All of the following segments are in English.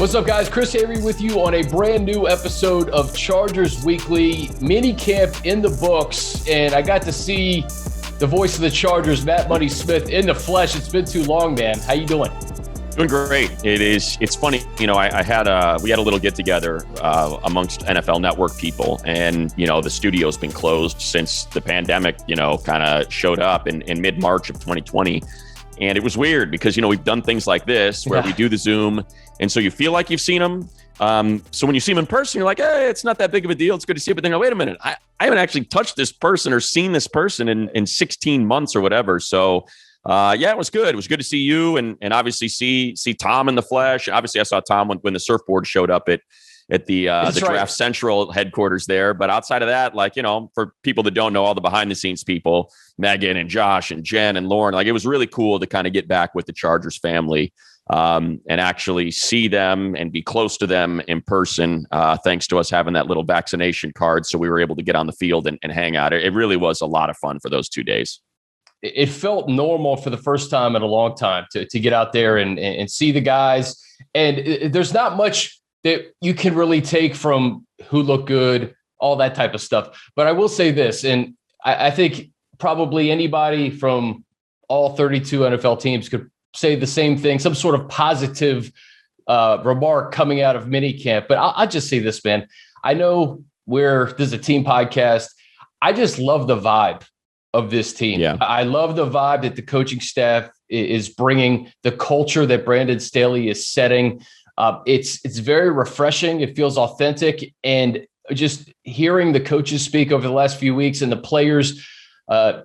What's up, guys? Chris Hayre with you on a brand new episode of Chargers Weekly. Minicamp in the books, and I got to see the voice of the Chargers, Matt Money Smith, in the flesh. It's been too long, man. How you doing? Doing great. It's funny. You know, we had a little get together amongst NFL Network people, and the studio's been closed since the pandemic. Kind of showed up in mid-March of 2020. And it was weird because, we've done things like this where we do the Zoom. And so you feel like you've seen them. So when you see them in person, you're like, hey, it's not that big of a deal. It's good to see you. But then, wait a minute, I haven't actually touched this person or seen this person in 16 months or whatever. So, it was good. It was good to see you and obviously see Tom in the flesh. Obviously, I saw Tom when the surfboard showed up at the Draft Central headquarters there. But outside of that, for people that don't know, all the behind the scenes people, Megan and Josh and Jen and Lauren, it was really cool to kind of get back with the Chargers family and actually see them and be close to them in person, thanks to us having that little vaccination card. So we were able to get on the field and hang out. It really was a lot of fun for those 2 days. It felt normal for the first time in a long time to get out there and see the guys. And there's not much that you can really take from who look good, all that type of stuff. But I will say this, and I think probably anybody from all 32 NFL teams could say the same thing, some sort of positive remark coming out of minicamp. But I'll just say this, man. I know this is a team podcast. I just love the vibe of this team. Yeah. I love the vibe that the coaching staff is bringing, the culture that Brandon Staley is setting. It's very refreshing. It feels authentic. And just hearing the coaches speak over the last few weeks and the players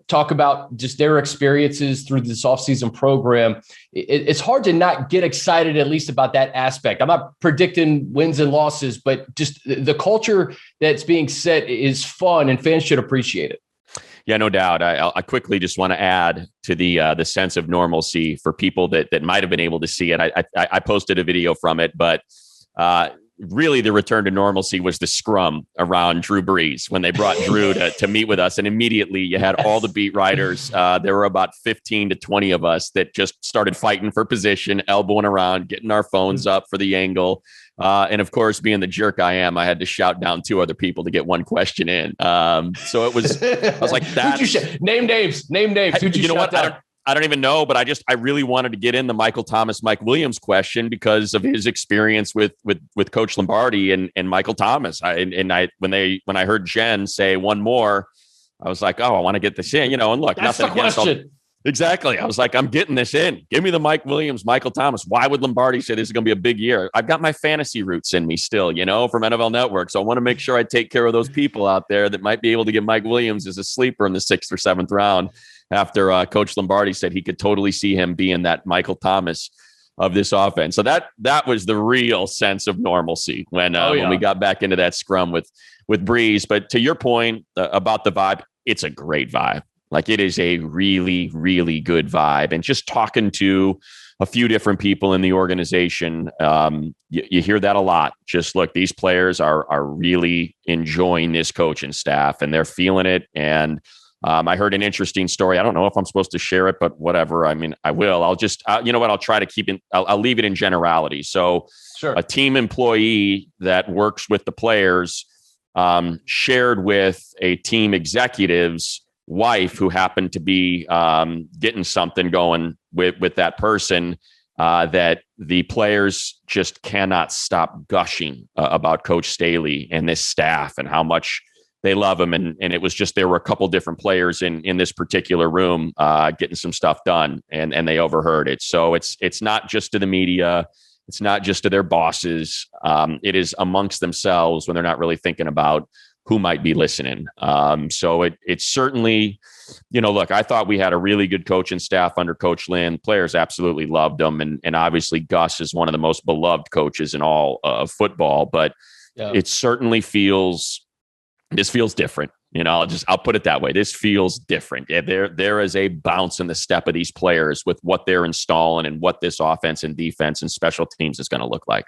talk about just their experiences through this offseason program, it's hard to not get excited, at least about that aspect. I'm not predicting wins and losses, but just the culture that's being set is fun and fans should appreciate it. Yeah, no doubt. I quickly just want to add to the sense of normalcy for people that might have been able to see it. I posted a video from it, but really the return to normalcy was the scrum around Drew Brees when they brought Drew to meet with us. And immediately you had all the beat writers. There were about 15 to 20 of us that just started fighting for position, elbowing around, getting our phones up for the angle. And of course, being the jerk I am, I had to shout down 2 other people to get one question in. So I was like, that. Name names. Who'd you know what? I don't even know, but I really wanted to get in the Mike Williams question because of his experience with Coach Lombardi and Michael Thomas. When I heard Jen say one more, I was like, oh, I want to get this in, and look, that's nothing the question. Exactly. I was like, I'm getting this in. Give me the Mike Williams, Michael Thomas. Why would Lombardi say this is going to be a big year? I've got my fantasy roots in me still, from NFL Network. So I want to make sure I take care of those people out there that might be able to get Mike Williams as a sleeper in the 6th or 7th round after Coach Lombardi said he could totally see him being that Michael Thomas of this offense. So that was the real sense of normalcy when we got back into that scrum with Brees. But to your point about the vibe, it's a great vibe. It is a really, really good vibe. And just talking to a few different people in the organization, you hear that a lot. Just look, these players are really enjoying this coaching staff and they're feeling it. And I heard an interesting story. I don't know if I'm supposed to share it, but whatever. I mean, I will. I'll just, I'll try to keep it. I'll leave it in generality. So sure. A team employee that works with the players shared with a team executive's wife who happened to be getting something going with that person, that the players just cannot stop gushing about Coach Staley and this staff and how much they love him. And it was just, there were a couple different players in this particular room getting some stuff done and they overheard it. So it's not just to the media. It's not just to their bosses. It is amongst themselves when they're not really thinking about who might be listening. So it's certainly, look, I thought we had a really good coaching staff under Coach Lynn. Players absolutely loved them. And obviously Gus is one of the most beloved coaches in all of football, but it certainly feels different. I'll put it that way. This feels different. Yeah, there is a bounce in the step of these players with what they're installing and what this offense and defense and special teams is going to look like.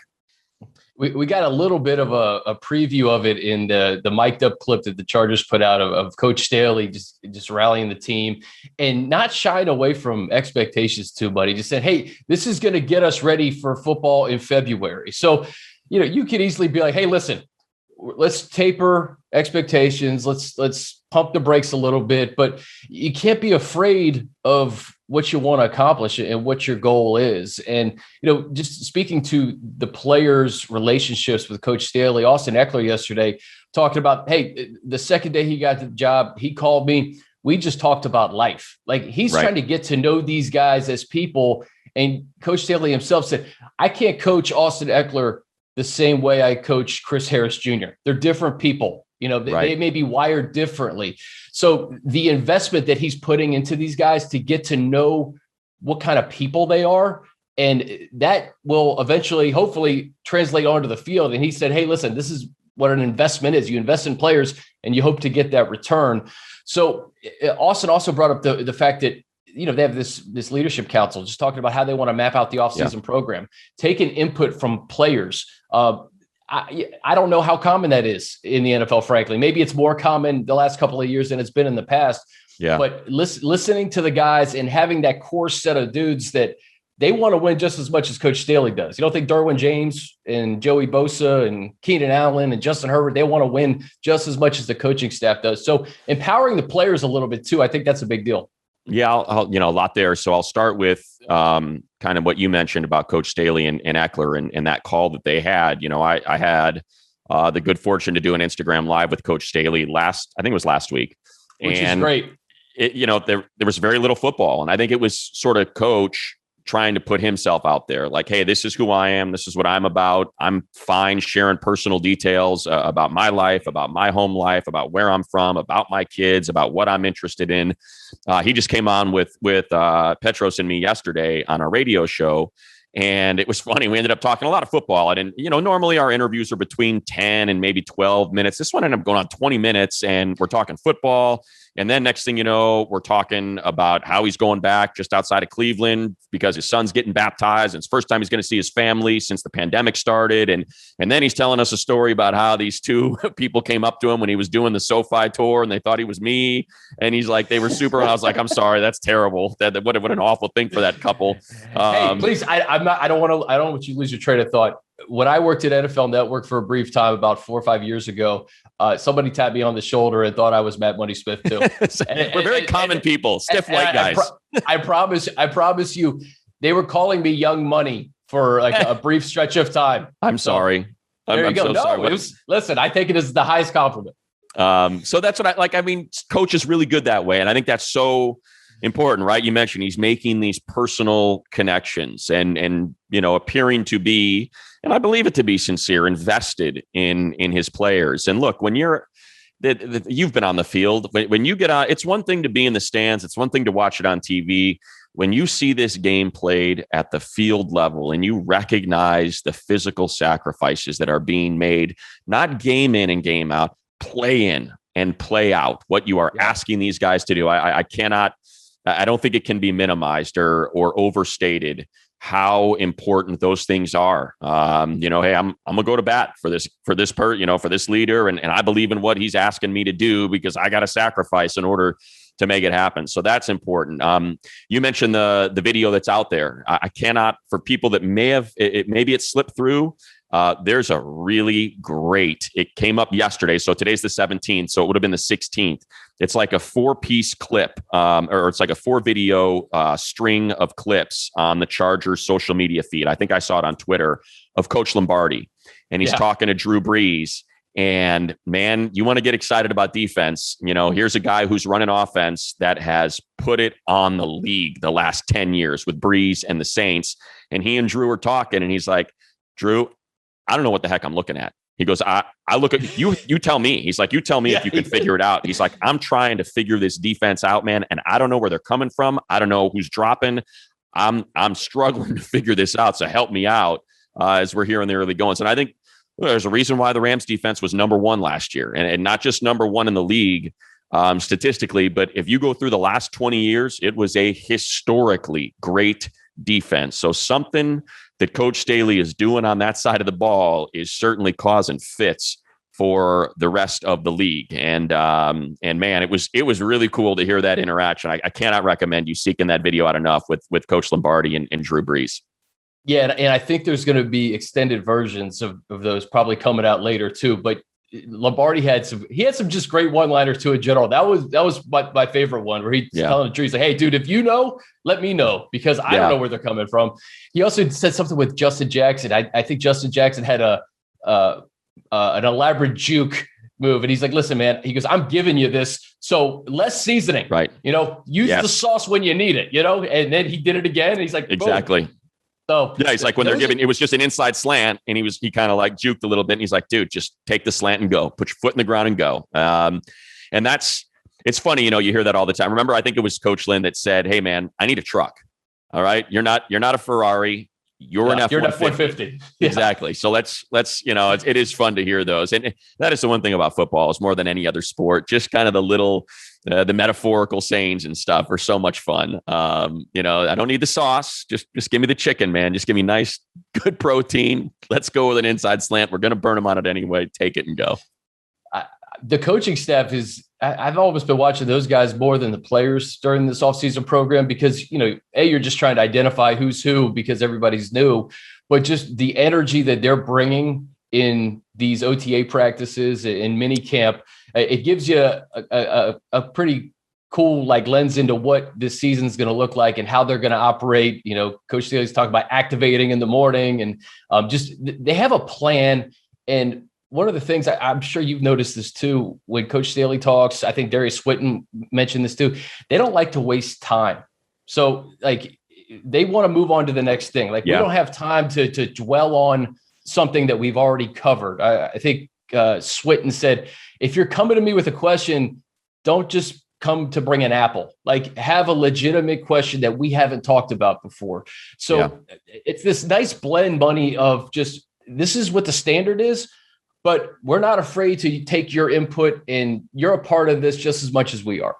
We got a little bit of a preview of it in the mic'd up clip that the Chargers put out of Coach Staley just rallying the team and not shying away from expectations too, but he just said, hey, this is going to get us ready for football in February. So, you could easily be like, hey, listen, let's taper expectations. Let's pump the brakes a little bit, but you can't be afraid of what you want to accomplish and what your goal is. And, just speaking to the players' relationships with Coach Staley, Austin Eckler yesterday talking about, hey, the second day he got the job, he called me. We just talked about life. Like he's trying to get to know these guys as people. And Coach Staley himself said, I can't coach Austin Eckler the same way I coach Chris Harris Jr. They're different people. They may be wired differently. So the investment that he's putting into these guys to get to know what kind of people they are, and that will eventually, hopefully, translate onto the field. And he said, hey, listen, this is what an investment is. You invest in players and you hope to get that return. So Austin also brought up the fact that, they have this leadership council just talking about how they want to map out the offseason program, taking input from players. I don't know how common that is in the NFL, frankly. Maybe it's more common the last couple of years than it's been in the past. Yeah. But listening to the guys and having that core set of dudes that they want to win just as much as Coach Staley does. You don't think Derwin James and Joey Bosa and Keenan Allen and Justin Herbert, they want to win just as much as the coaching staff does. So empowering the players a little bit too, I think that's a big deal. Yeah, I'll a lot there. So I'll start with kind of what you mentioned about Coach Staley and Eckler and that call that they had. I had the good fortune to do an Instagram Live with Coach Staley I think it was last week. Which is great. There was very little football. And I think it was sort of Coach trying to put himself out there like, hey, this is who I am. This is what I'm about. I'm fine sharing personal details about my life, about my home life, about where I'm from, about my kids, about what I'm interested in. He just came on with Petros and me yesterday on our radio show. And it was funny. We ended up talking a lot of football. And, normally our interviews are between 10 and maybe 12 minutes. This one ended up going on 20 minutes and we're talking football. And then next thing you know, we're talking about how he's going back just outside of Cleveland because his son's getting baptized. And it's the first time he's going to see his family since the pandemic started. And then he's telling us a story about how these two people came up to him when he was doing the SoFi tour and they thought he was me. And he's like, they were super. And I was like, I'm sorry, that's terrible. What an awful thing for that couple. Hey, please, I don't want you to lose your train of thought. When I worked at NFL Network for a brief time about 4 or 5 years ago, somebody tapped me on the shoulder and thought I was Matt Money Smith too. We're very common people, stiff white guys. I promise you, they were calling me Young Money for like a brief stretch of time. I'm sorry. There you go. Sorry. Listen, I take it as the highest compliment. So that's what I like. I mean, Coach is really good that way. And I think that's so important, right? You mentioned he's making these personal connections and appearing to be, and I believe it to be sincere, invested in his players. And look, when you've been on the field, when you get on, it's one thing to be in the stands. It's one thing to watch it on TV. When you see this game played at the field level and you recognize the physical sacrifices that are being made, not game in and game out, play in and play out, what you are asking these guys to do. I don't think it can be minimized or overstated how important those things are. Hey, I'm gonna go to bat for this leader, and I believe in what he's asking me to do because I got to sacrifice in order to make it happen. So that's important. You mentioned the video that's out there. I cannot, for people that maybe it slipped through. There's a really great, it came up yesterday. So today's the 17th. So it would have been the 16th. It's like a 4-piece clip, or it's like a 4-video string of clips on the Chargers social media feed. I think I saw it on Twitter of Coach Lombardi, and he's talking to Drew Brees. And man, you want to get excited about defense. Here's a guy who's running offense that has put it on the league the last 10 years with Brees and the Saints. And he and Drew are talking, and he's like, Drew, I don't know what the heck I'm looking at. He goes, I look at you. You tell me. He's like, you tell me if you can figure it out. He's like, I'm trying to figure this defense out, man. And I don't know where they're coming from. I don't know who's dropping. I'm struggling to figure this out. So help me out as we're here in the early goings. And I think there's a reason why the Rams defense was number 1 last year, and not just number 1 in the league statistically, but if you go through the last 20 years, it was a historically great defense. So something that Coach Staley is doing on that side of the ball is certainly causing fits for the rest of the league. And man, it was really cool to hear that interaction. I cannot recommend you seeking that video out enough with Coach Lombardi and Drew Brees. Yeah, and I think there's going to be extended versions of those probably coming out later too. But Lombardi had some just great one-liners to a general. That was my favorite one, where he's telling Drew, he's like, "Hey, dude, if you know, let me know, because I don't know where they're coming from." He also said something with Justin Jackson. I think Justin Jackson had an elaborate juke move, and he's like, "Listen, man," he goes, "I'm giving you this, so less seasoning, right? Use the sauce when you need it, And then he did it again, and he's like, exactly. Boom. So yeah, he's like, when they're giving, it was just an inside slant, and he kind of like juked a little bit, and he's like, "Dude, just take the slant and go. Put your foot in the ground and go." And it's funny, you hear that all the time. Remember, I think it was Coach Lynn that said, "Hey, man, I need a truck. All right, you're not a Ferrari. You're an F-150. Yeah. Exactly. So let's it is fun to hear those. And that is the one thing about football, is more than any other sport, just kind of the little, the metaphorical sayings and stuff are so much fun. I don't need the sauce. Just give me the chicken, man. Just give me nice, good protein. Let's go with an inside slant. We're going to burn them on it anyway. Take it and go." The coaching staff I've always been watching those guys more than the players during this offseason program, because, you're just trying to identify who's who because everybody's new, but just the energy that they're bringing in these OTA practices in minicamp, it gives you a pretty cool lens into what this season's going to look like and how they're going to operate. Coach Staley's talking about activating in the morning, and just they have a plan. And one of the things I'm sure you've noticed this too, when Coach Staley talks, I think Darius Swinton mentioned this too, they don't like to waste time. So they want to move on to the next thing. We don't have time to dwell on something that we've already covered. I think Swinton said, if you're coming to me with a question, don't just come to bring an apple. Have a legitimate question that we haven't talked about before. So it's this nice blend, Bunny, of just, this is what the standard is, but we're not afraid to take your input, and you're a part of this just as much as we are.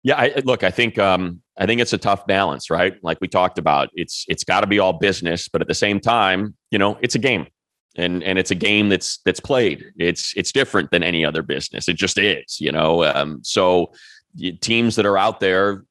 Yeah, I think it's a tough balance, right? Like we talked about, it's got to be all business, but at the same time, it's a game, and it's a game that's played. It's different than any other business. It just is, So teams that are out there,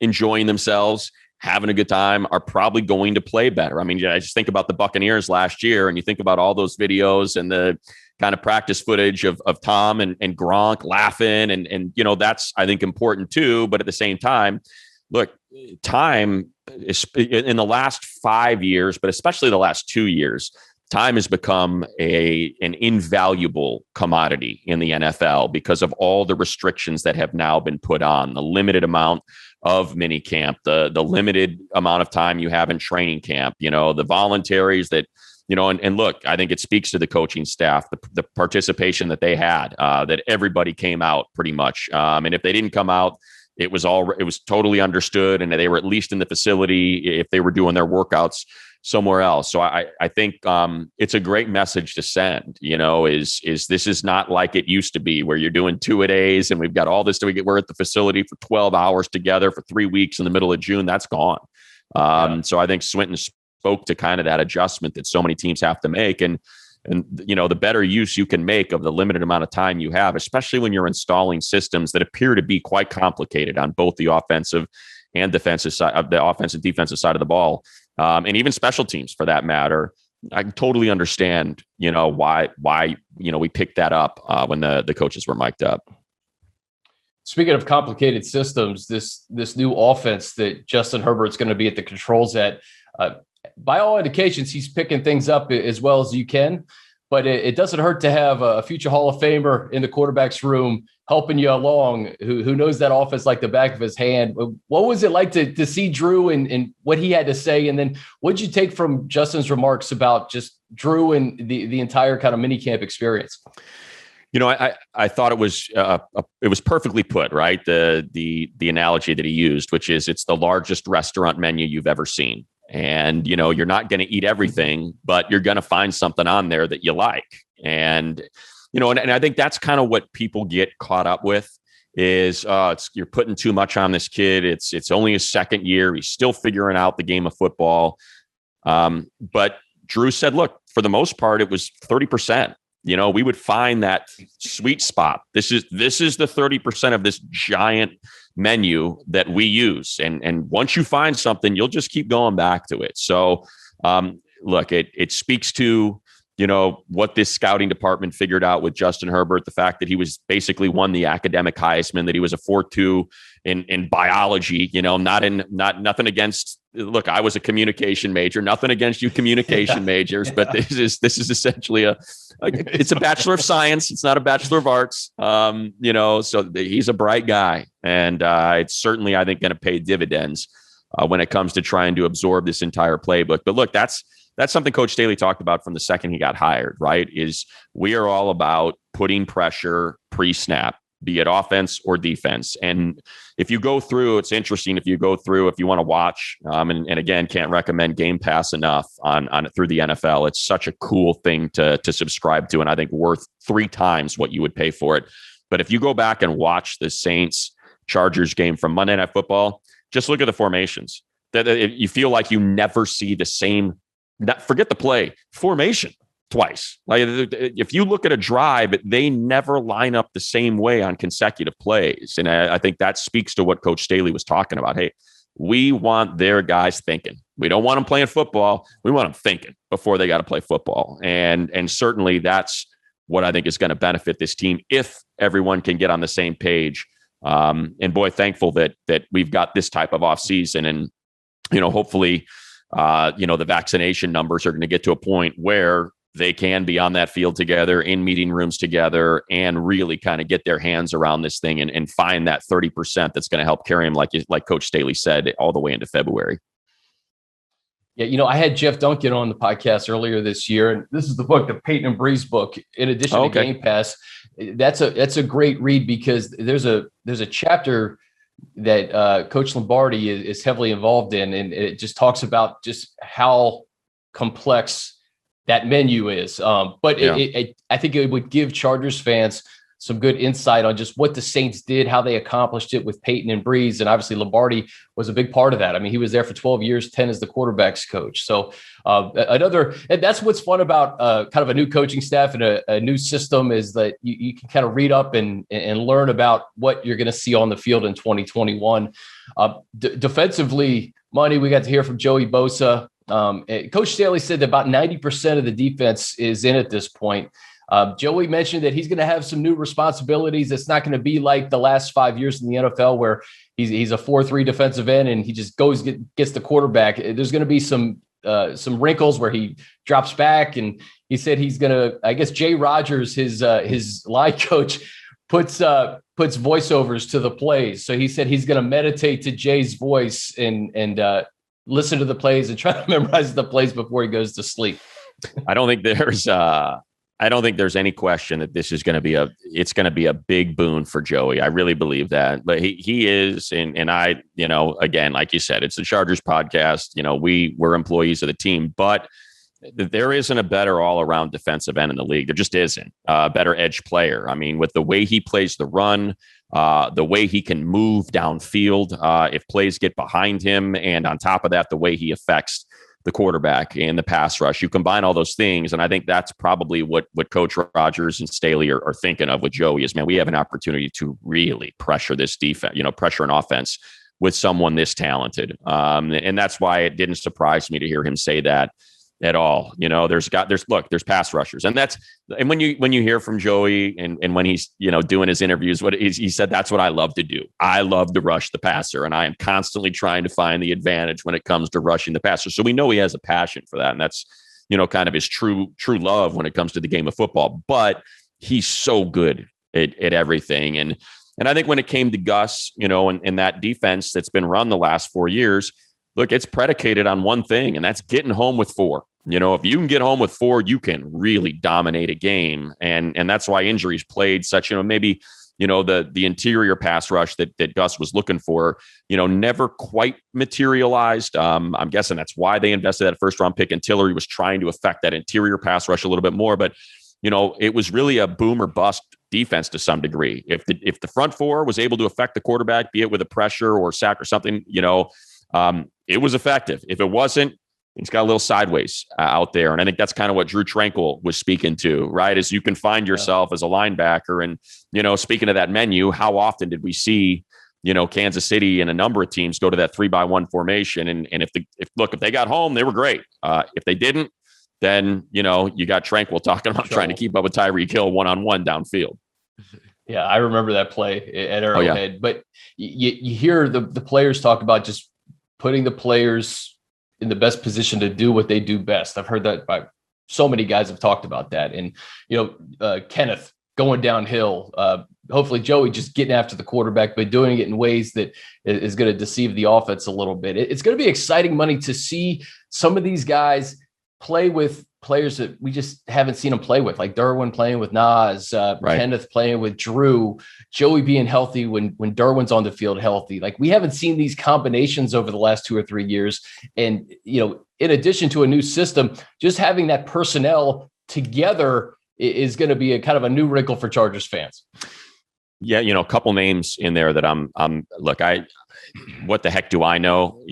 enjoying themselves, having a good time, are probably going to play better. I mean, I just think about the Buccaneers last year, and you think about all those videos and the kind of practice footage of Tom and Gronk laughing. And that's, I think, important too. But at the same time, look, time is, in the last 5 years, but especially the last 2 years, time has become an invaluable commodity in the NFL because of all the restrictions that have now been put on, the limited amount of minicamp, the limited amount of time you have in training camp, the voluntaries that, and look, I think it speaks to the coaching staff, the participation that they had, that everybody came out pretty much. And if they didn't come out, it was totally understood. And they were at least in the facility if they were doing their workouts somewhere else. So I think it's a great message to send, is this is not like it used to be, where you're doing 2-a-days and we've got all this, we're at the facility for 12 hours together for 3 weeks in the middle of June. That's gone. So I think Swinton spoke to kind of that adjustment that so many teams have to make. And the better use you can make of the limited amount of time you have, especially when you're installing systems that appear to be quite complicated on both the offensive and defensive side of the offensive defensive side of the ball. And even special teams for that matter. I totally understand, why we picked that up when the coaches were mic'd up. Speaking of complicated systems, this new offense that Justin Herbert's going to be at the controls at, by all indications, he's picking things up as well as you can. But it doesn't hurt to have a future Hall of Famer in the quarterback's room helping you along, who knows that offense like the back of his hand. What was it like to see Drew and what he had to say? And then what did you take from Justin's remarks about just Drew and the entire kind of minicamp experience? I thought it was perfectly put, right? The analogy that he used, which is it's the largest restaurant menu you've ever seen. And, you're not going to eat everything, but you're going to find something on there that you like. And, and I think that's kind of what people get caught up with is you're putting too much on this kid. It's only his second year. He's still figuring out the game of football. But Drew said, look, for the most part, it was 30%. We would find that sweet spot. This is the 30% of this giant menu that we use. And once you find something, you'll just keep going back to it. So look, it speaks to, what this scouting department figured out with Justin Herbert, the fact that he was basically won the academic Heisman, that he was a 4.2 in biology, nothing against, look, I was a communication major, nothing against you communication majors, but this is essentially it's a Bachelor of Science. It's not a Bachelor of Arts. So he's a bright guy, and it's certainly, I think, going to pay dividends when it comes to trying to absorb this entire playbook. But look, that's something Coach Staley talked about from the second he got hired, right? Is we are all about putting pressure pre-snap, be it offense or defense. And if you go through, it's interesting if you want to watch, and again, can't recommend Game Pass enough on it through the NFL. It's such a cool thing to subscribe to, and I think worth 3 times what you would pay for it. But if you go back and watch the Saints Chargers game from Monday Night Football, just look at the formations. That you feel like you never see the same, forget the play, formation twice. Like if you look at a drive, they never line up the same way on consecutive plays. And I think that speaks to what Coach Staley was talking about. Hey, we want their guys thinking. We don't want them playing football. We want them thinking before they got to play football. And certainly that's what I think is going to benefit this team if everyone can get on the same page. And boy, thankful that we've got this type of offseason, and hopefully the vaccination numbers are going to get to a point where they can be on that field together, in meeting rooms together, and really kind of get their hands around this thing and find that 30% that's going to help carry them, like Coach Staley said, all the way into February. Yeah, I had Jeff Duncan on the podcast earlier this year, and this is the book, the Peyton and Brees book, in addition to Game Pass. That's a great read, because there's a chapter that Coach Lombardi is heavily involved in, and it just talks about just how complex that menu is. But I think it would give Chargers fans some good insight on just what the Saints did, how they accomplished it with Peyton and Brees. And obviously Lombardi was a big part of that. I mean, he was there for 12 years, 10 as the quarterback's coach. So and that's what's fun about kind of a new coaching staff and a new system, is that you can kind of read up and learn about what you're going to see on the field in 2021. Defensively, Monty, we got to hear from Joey Bosa. Coach Staley said that about 90% of the defense is in at this point. Joey mentioned that he's going to have some new responsibilities. It's not going to be like the last 5 years in the NFL where he's a 4-3 defensive end and he just gets the quarterback. There's going to be some wrinkles where he drops back, and he said he's going to, I guess Jay Rogers, his line coach, puts voiceovers to the plays. So he said he's going to meditate to Jay's voice and listen to the plays and try to memorize the plays before he goes to sleep. I don't think there's any question that this is going to be a big boon for Joey. I really believe that. But he is, and I, again, like you said, it's the Chargers podcast. We're employees of the team, but there isn't a better all-around defensive end in the league. There just isn't a better edge player. I mean, with the way he plays the run, the way he can move downfield, if plays get behind him, and on top of that, the way he affects the quarterback and the pass rush. You combine all those things, and I think that's probably what Coach Rogers and Staley are thinking of with Joey is, man, we have an opportunity to really pressure this defense, pressure an offense with someone this talented. And that's why it didn't surprise me to hear him say that at all. There's pass rushers, and when you hear from Joey and when he's doing his interviews, he said, that's what I love to do. I love to rush the passer, and I am constantly trying to find the advantage when it comes to rushing the passer. So we know he has a passion for that, and that's kind of his true love when it comes to the game of football. But he's so good at everything, and I think when it came to Gus, and that defense that's been run the last 4 years, look, it's predicated on one thing, and that's getting home with 4. If you can get home with 4, you can really dominate a game. And that's why injuries played such, maybe, the interior pass rush that Gus was looking for, never quite materialized. I'm guessing that's why they invested that first round pick, and Tillery was trying to affect that interior pass rush a little bit more. But, it was really a boom or bust defense to some degree. If the front 4 was able to affect the quarterback, be it with a pressure or sack or something, it was effective. If it wasn't, He's got a little sideways out there. And I think that's kind of what Drew Tranquil was speaking to, right? Is you can find yourself as a linebacker. And, speaking of that menu, how often did we see, Kansas City and a number of teams go to that 3-by-1 formation? And if they got home, they were great. If they didn't, then, you got Tranquil talking about trying to keep up with Tyreek Hill one-on-one downfield. Yeah, I remember that play at Arrowhead. But you hear the players talk about just putting the players in the best position to do what they do best. I've heard that by so many guys have talked about that. And, Kenneth going downhill, hopefully Joey just getting after the quarterback, but doing it in ways that is going to deceive the offense a little bit. It's going to be exciting money to see some of these guys play with players that we just haven't seen them play with, like Derwin playing with Nas, right. Kenneth playing with Drew, Joey being healthy when Derwin's on the field healthy. Like, we haven't seen these combinations over the last 2 or 3 years. And, in addition to a new system, just having that personnel together is going to be a kind of a new wrinkle for Chargers fans. Yeah. A couple names in there that what the heck do I know?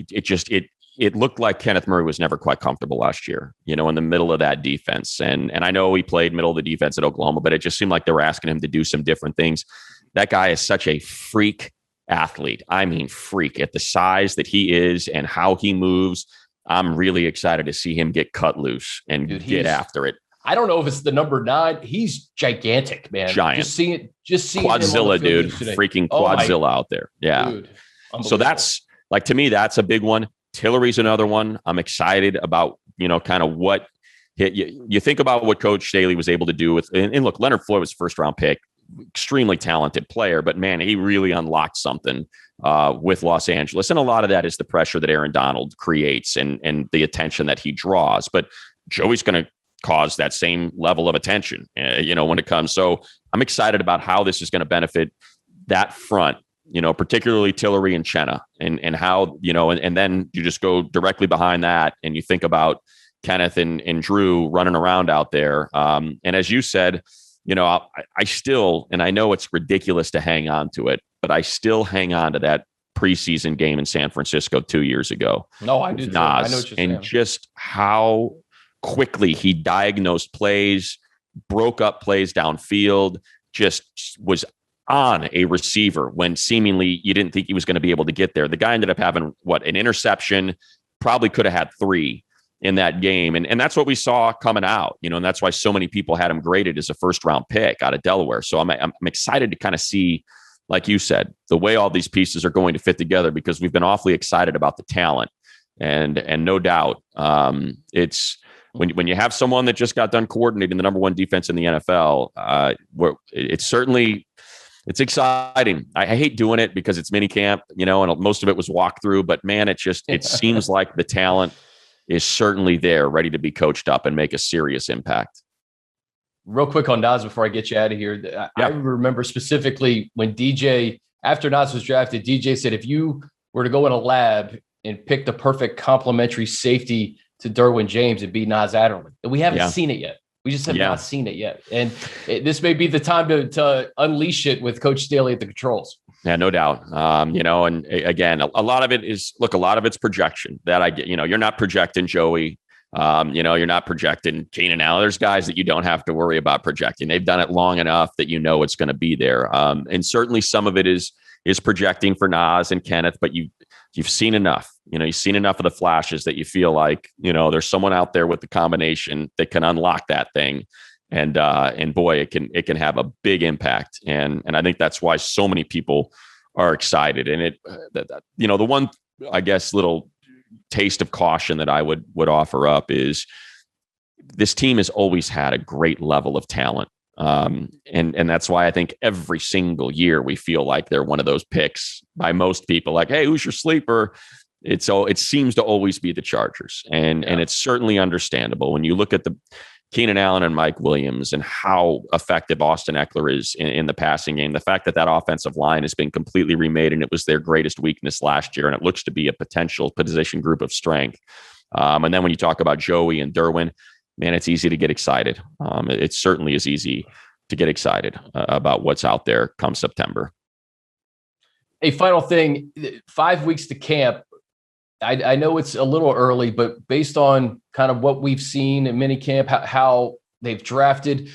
It looked like Kenneth Murray was never quite comfortable last year, in the middle of that defense. And I know he played middle of the defense at Oklahoma, but it just seemed like they were asking him to do some different things. That guy is such a freak athlete. I mean, freak at the size that he is and how he moves. I'm really excited to see him get cut loose and get after it. I don't know if it's the number 9. He's gigantic, man. Giant. Just seeing Quadzilla, dude. Freaking Quadzilla out there. Yeah. Dude, so that's like, to me, that's a big one. Tillery's another one. I'm excited about, kind of what you think about what Coach Staley was able to do with, and look, Leonard Floyd was a first-round pick, extremely talented player, but man, he really unlocked something with Los Angeles. And a lot of that is the pressure that Aaron Donald creates and the attention that he draws. But Joey's going to cause that same level of attention, when it comes. So I'm excited about how this is going to benefit that front, particularly Tillery and Chenna, and how, and then you just go directly behind that and you think about Kenneth and Drew running around out there. And as you said, I still, and I know it's ridiculous to hang on to it, but I still hang on to that preseason game in San Francisco 2 years ago. No, I do. Nas, I know what you're saying. And just how quickly he diagnosed plays, broke up plays downfield, just was on a receiver when seemingly you didn't think he was going to be able to get there. The guy ended up having an interception, probably could have had 3 in that game. And that's what we saw coming out, and that's why so many people had him graded as a first-round pick out of Delaware. So I'm excited to kind of see, like you said, the way all these pieces are going to fit together, because we've been awfully excited about the talent. And no doubt, it's when you have someone that just got done coordinating the number 1 defense in the NFL, it's exciting. I hate doing it because it's minicamp, and most of it was walkthrough, but man, it seems like the talent is certainly there, ready to be coached up and make a serious impact. Real quick on Nas before I get you out of here. I remember specifically when DJ, after Nas was drafted, DJ said, if you were to go in a lab and pick the perfect complementary safety to Derwin James, it'd be Nas Adderley. And we haven't seen it yet. We just have not seen it yet. And this may be the time to unleash it with Coach Staley at the controls. Yeah, no doubt. And again, a lot of it is, a lot of it's projection that I get, you're not projecting Joey. You're not projecting Keenan Allen. There's guys that you don't have to worry about projecting. They've done it long enough that it's going to be there. And certainly some of it is projecting for Nas and Kenneth, but you've seen enough. You've seen enough of the flashes that you feel like, there's someone out there with the combination that can unlock that thing. And boy, it can have a big impact. And I think that's why so many people are excited. And the one, I guess, little taste of caution that I would offer up is this team has always had a great level of talent. And that's why I think every single year we feel like they're one of those picks by most people, like, hey, who's your sleeper? It seems to always be the Chargers. And it's certainly understandable when you look at the Keenan Allen and Mike Williams and how effective Austin Eckler is in the passing game. The fact that offensive line has been completely remade and it was their greatest weakness last year, and it looks to be a potential position group of strength. And then when you talk about Joey and Derwin, man, it's easy to get excited. It certainly is easy to get excited about what's out there come September. A final thing, 5 weeks to camp. I know it's a little early, but based on kind of what we've seen in minicamp, how they've drafted,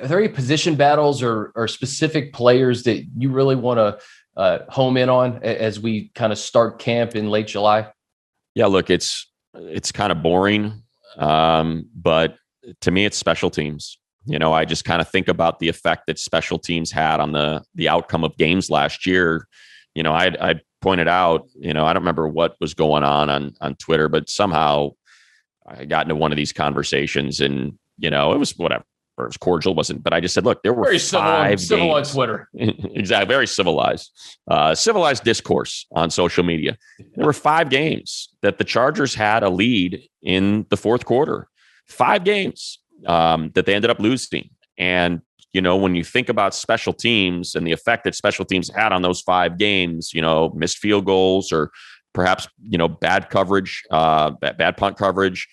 are there any position battles or specific players that you really want to home in on as we kind of start camp in late July? Yeah, look, it's kind of boring, but to me, it's special teams. I just kind of think about the effect that special teams had on the outcome of games last year. I pointed out, I don't remember what was going on Twitter, but somehow I got into one of these conversations and, it was whatever. It was cordial, wasn't, but I just said, look, there were very civil on Twitter. Exactly. Very civilized discourse on social media. There were 5 games that the Chargers had a lead in the fourth quarter, 5 games that they ended up losing. And, when you think about special teams and the effect that special teams had on those 5 games, missed field goals or perhaps, bad coverage, bad punt coverage,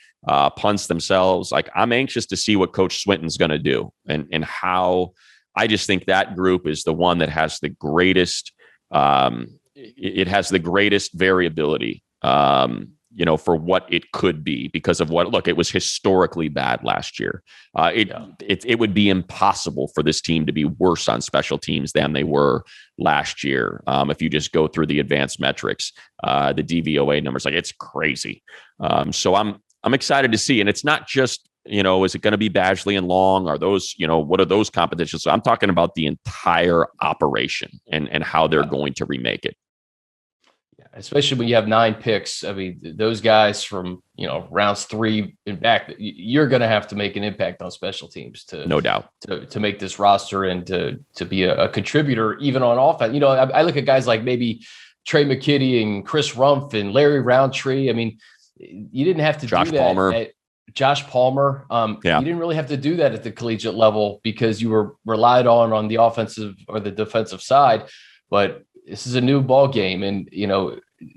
punts themselves. Like, I'm anxious to see what Coach Swinton's going to do and how. I just think that group is the one that has the greatest, it has the greatest variability, for what it could be because of it was historically bad last year. It would be impossible for this team to be worse on special teams than they were last year. If you just go through the advanced metrics, the DVOA numbers, it's crazy. So I'm excited to see, and it's not just, is it going to be Badgley and Long? Are those, what are those competitions? So I'm talking about the entire operation and how they're going to remake it. Especially when you have 9 picks. I mean, those guys from, rounds 3 and back, you're going to have to make an impact on special teams no doubt to make this roster and to be a contributor, even on offense. I look at guys like maybe Trey McKitty and Chris Rumpf and Larry Roundtree. I mean, you didn't have to do that. Josh Palmer. You didn't really have to do that at the collegiate level because you were relied on the offensive or the defensive side, but this is a new ball game, and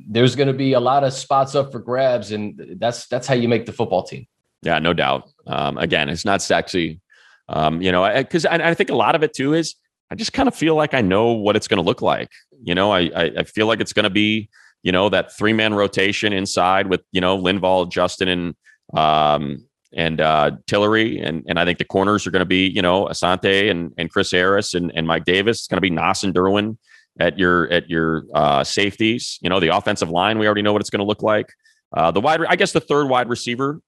there's going to be a lot of spots up for grabs, and that's how you make the football team. Yeah, no doubt. Again, it's not sexy, because I think a lot of it too is I just kind of feel like I know what it's going to look like. I feel like it's going to be that 3-man rotation inside with Linval, Justin, and Tillery, and I think the corners are going to be Asante and Chris Harris and Mike Davis. It's going to be Nas and Derwin at your safeties. The offensive line, we already know what it's going to look like. The third wide receiver,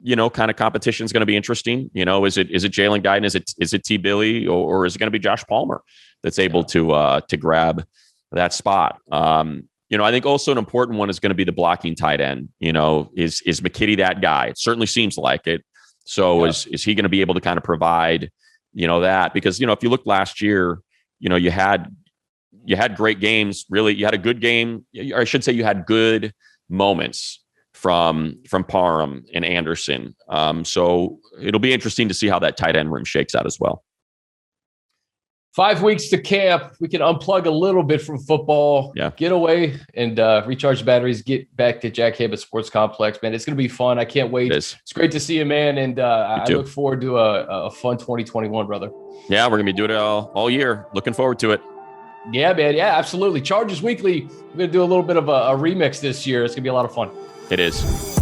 kind of competition is going to be interesting. Is it Jalen Guyton? Is it T. Billy or is it going to be Josh Palmer that's able to grab that spot? I think also an important one is going to be the blocking tight end. Is McKitty that guy? It certainly seems like it. So is he going to be able to kind of provide, that? Because, if you look last year, you had great games. Really, you had a good game. Or I should say you had good moments from Parham and Anderson. So it'll be interesting to see how that tight end room shakes out as well. 5 weeks to camp. We can unplug a little bit from football, get away and recharge batteries, get back to Jack Hibbett Sports Complex, man. It's going to be fun. I can't wait. It's great to see you, man. And I look forward to a fun 2021, brother. Yeah, we're going to be doing it all year. Looking forward to it. Yeah, man. Yeah, absolutely. Chargers Weekly. We're going to do a little bit of a remix this year. It's going to be a lot of fun. It is.